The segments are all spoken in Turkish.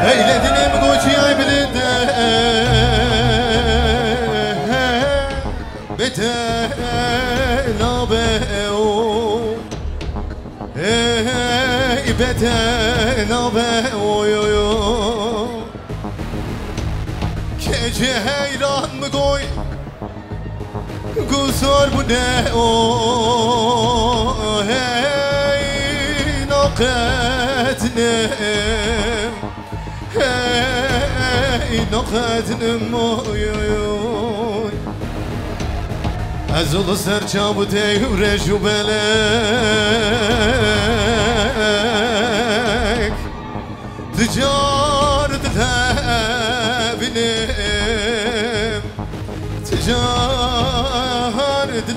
Eyledin koçu ay bilinde Bete nabe o Bete nabe oy oy oy Gece heyran mı koy Gusar bu ne o Hey naketnim Hey naketnim oy oy oy Azul serçabı devre şu belek Ticaret lebinim Ticaret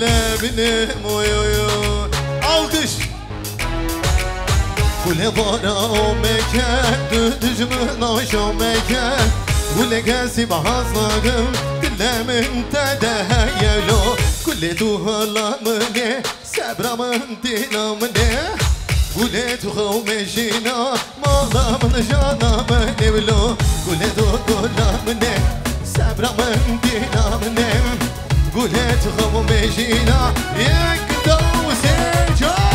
lebinim oy oy oy Alkış Kule bana o mekan Düdücümün aşağı mekan Kule gelsi bahazlagım Dilemin tedeyelo Kule tuhalamını Sebramın dinamını Kule tuhavmeşina Malamın canamın evlo Kule tuhalamını Sebramın dinamını Kule tuhavmeşina Yekdo secan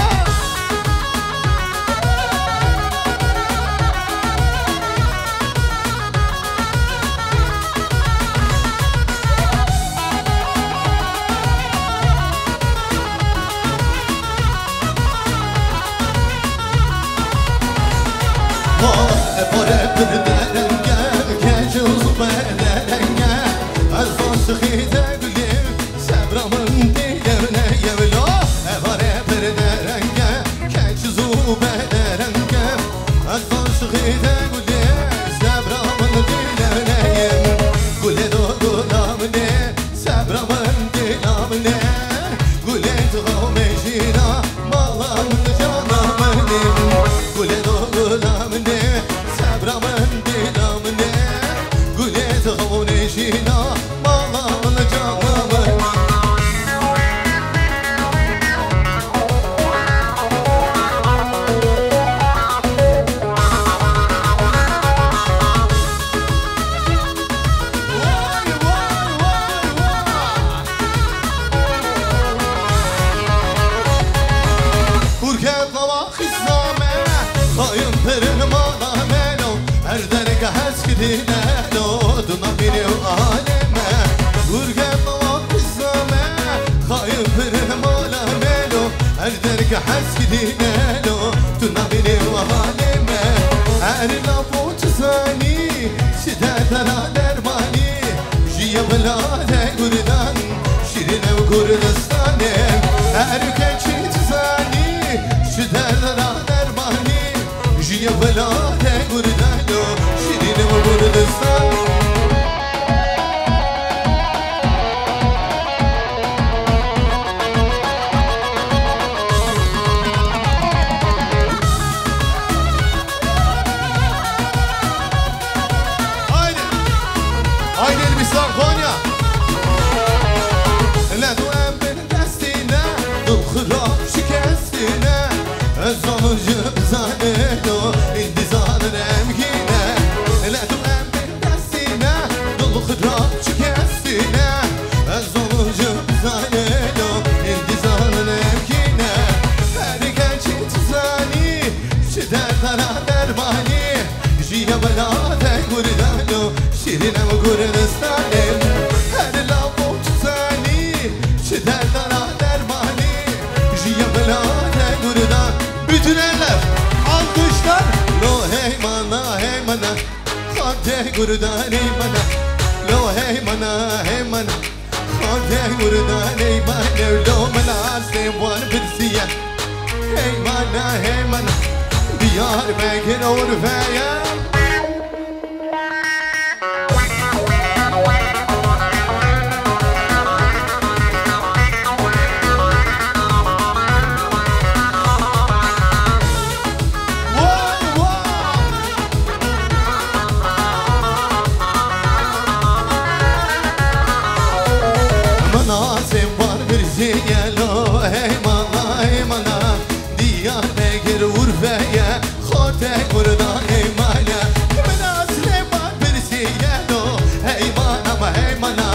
diyar megir urfeye Khote kurdan eymana Min asle var birsiye do Heymana ma heymana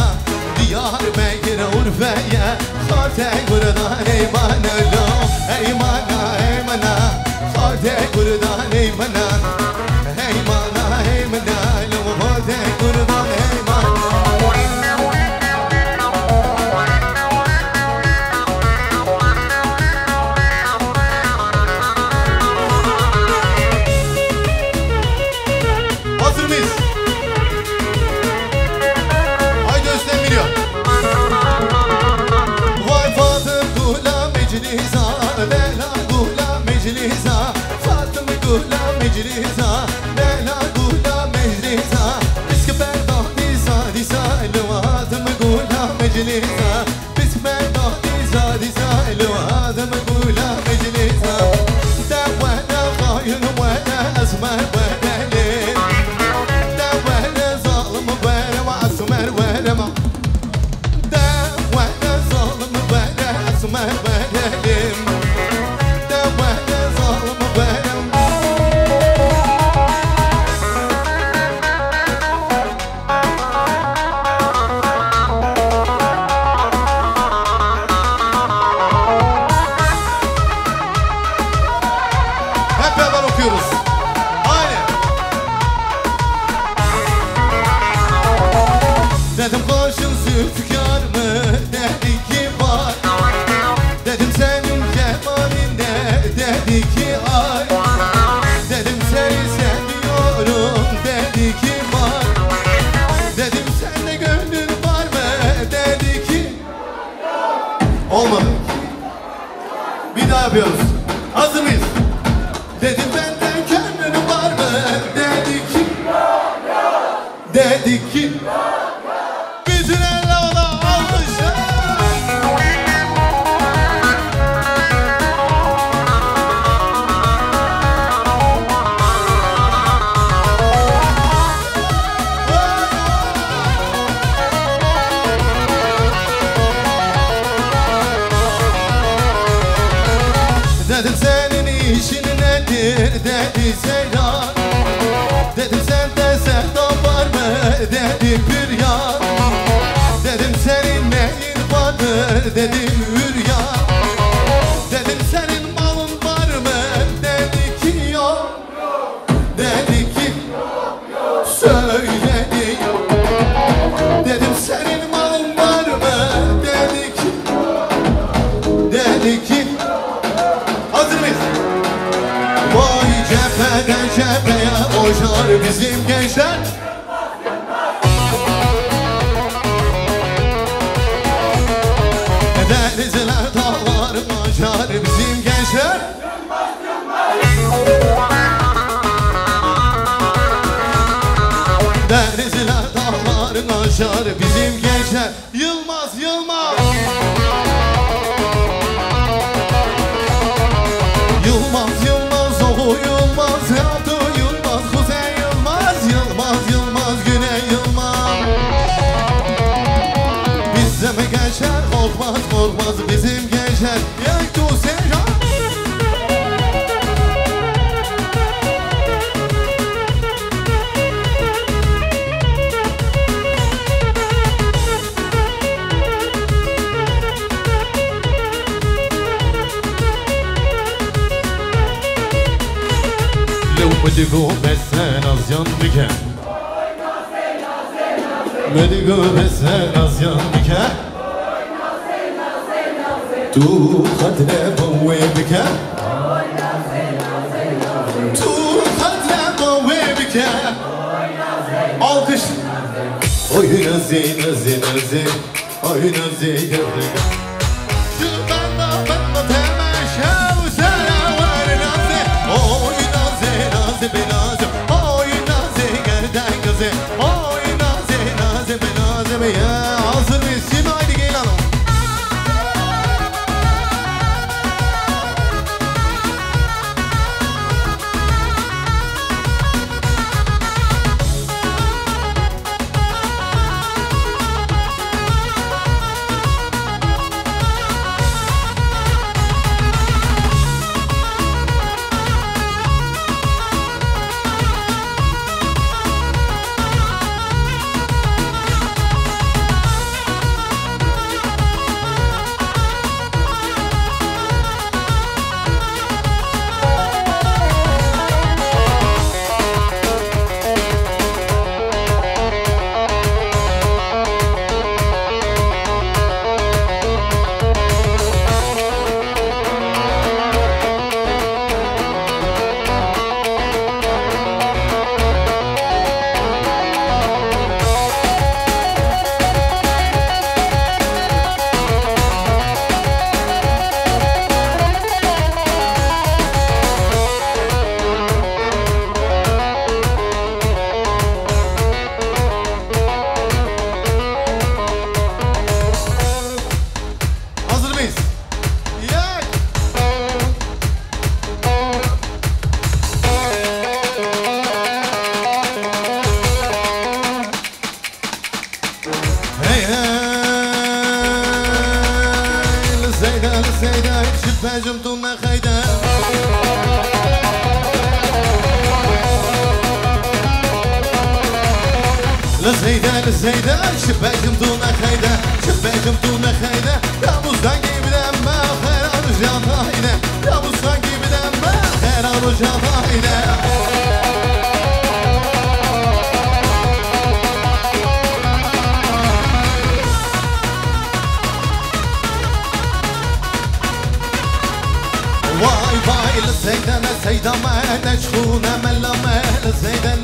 Diyar megir urfeye Khote kurdan eymana lo Heymana heymana Khote kurdan eymana Heymana heymana lo Khote kurdan eymana مجلسا لا قولا مجلسا اسك برداني زادي سالواتم قولا مجلسا بس برداني زادي سالواتم قولا مجلسا دا وانا خاين وانا اسمر وانا ليل دا وانا ظالم وانا واسمر وانا ما دا وانا ظالم وانا اسمر وانا ليل دا وانا ظالم وانا Dedim koşun zülfikar mı dedi ki var Dedim senin cemalinde dedi ki ay Dedim seni seviyorum dedi ki var Dedim sende gönlün var mı dedi ki Olmadı Bir daha yapıyoruz Hazır mıyız? Dedim benden gönlün var mı dedi ki Dedi ki Dedim senin işin nedir dedi Seyran Dedim sende sevda var mı dedi Püryan Dedim senin neyin vardır dedim Hüryan Dedim senin malın var mı dedi ki yok Dedi ki söyledi Dedim senin malın var mı dedi ki Dedi ki Hazır mıyız? Vay cepheden cepheye koşar bizim gençler Denizler dağlar aşar bizim gençler Denizler dağlar aşar bizim gençler Yılmaz Yılmaz Yılmaz Yılmaz o Yılmaz Yaptı Yılmaz Kuzey Yılmaz Yılmaz Yılmaz Güney Yılmaz Bizde mi geçer korkmaz korkmaz bizim gençler Yaktı Seyran مدقو بسن از یان میکن مدقو بسن از یان میکن تو خطر بوی بکن تو خطر بوی بکن alkış oy nazi nazi nazi oy nazi nazi şu banda temeşe usara var nazi oy nazi nazi benazi oy nazi gerden gazi oy nazi nazi benazi ya hazır mıyız şimdi haydi gel hanım بجم تو نخیده لزیده شبکم تو نخیده شبکم تو نخیده داموزدنگی بدم من خیران و جانایده داموزدنگی بدم من خیران و جانایده وای وای لزیده نشخونه ملامه لزیده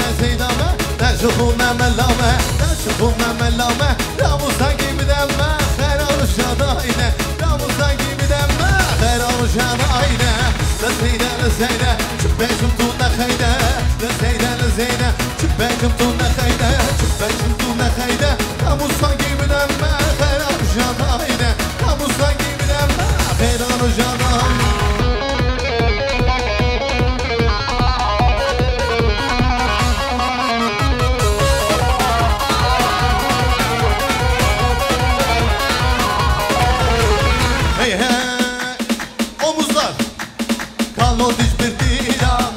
نشخونه ملامه داموزدنگی بدم من خیران و جانایده داموزدنگی بدم من خیران و جانایده لزیده شبکم تو نخیده لزیده شبکم تو نخیده شبکم تو نخیده داموزدنگی بدم من خیران و جانایده داموزدنگی بدم من خیران و جانایده omuzlar Kalno diş bir diram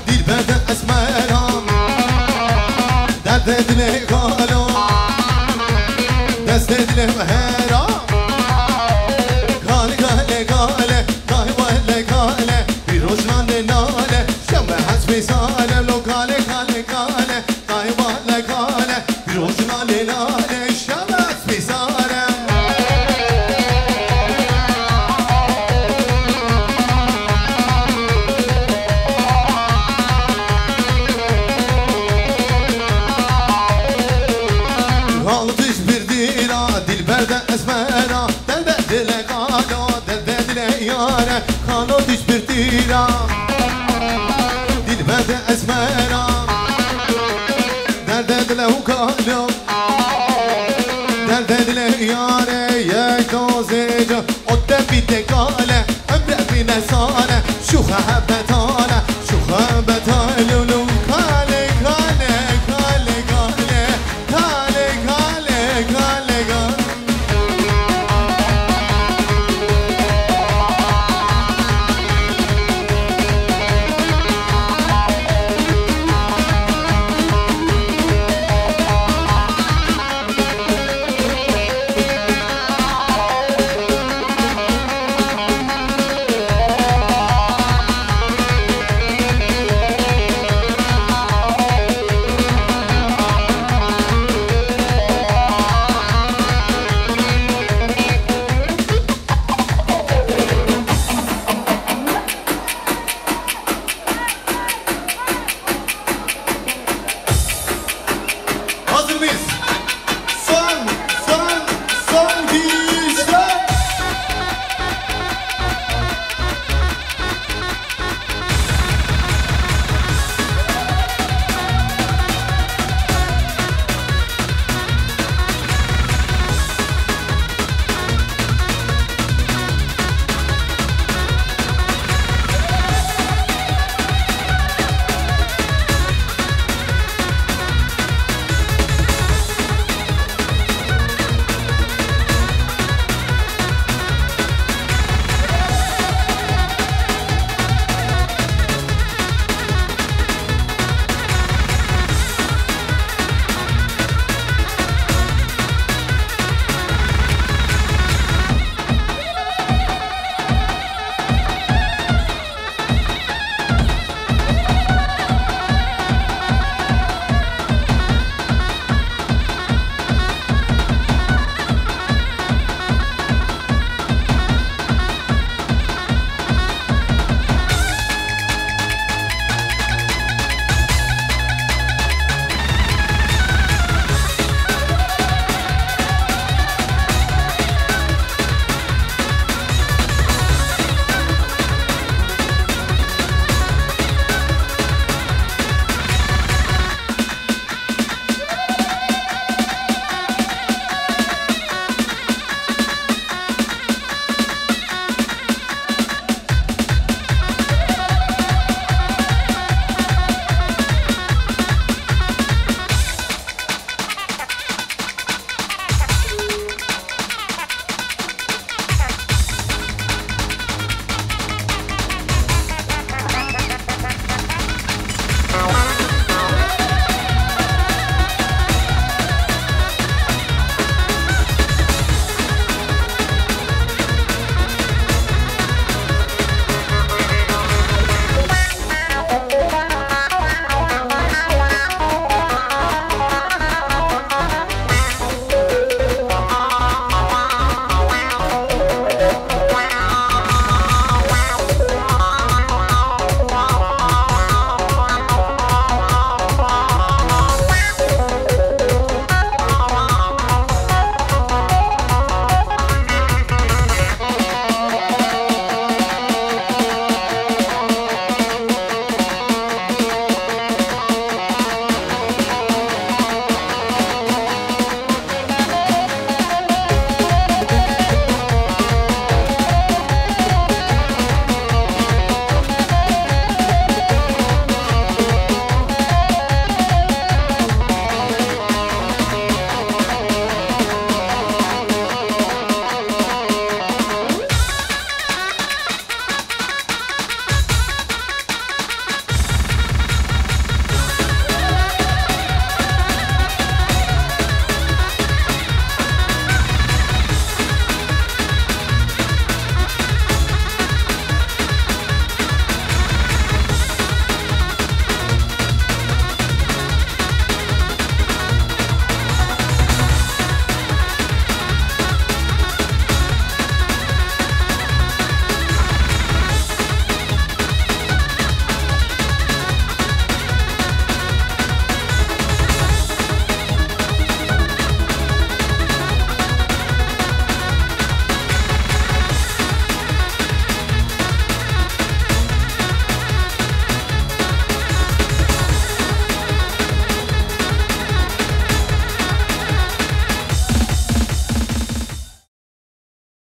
Dilberden esmeram Derde dile galo Deste dile meheram Gale gale gale Gale vale gale Bir rojman de nale Şemme hasbi sale Lo gale gale gale Gale vale gale Bir rojman de nale Şemme hasbi sale Dilberden esmera Derde dile galo Derde dile yare Kano diş bir tira Dilberden esmera Derde dile galo Derde dile yare Yek dozica O tebite gale Ömre bine sare Şuha hebben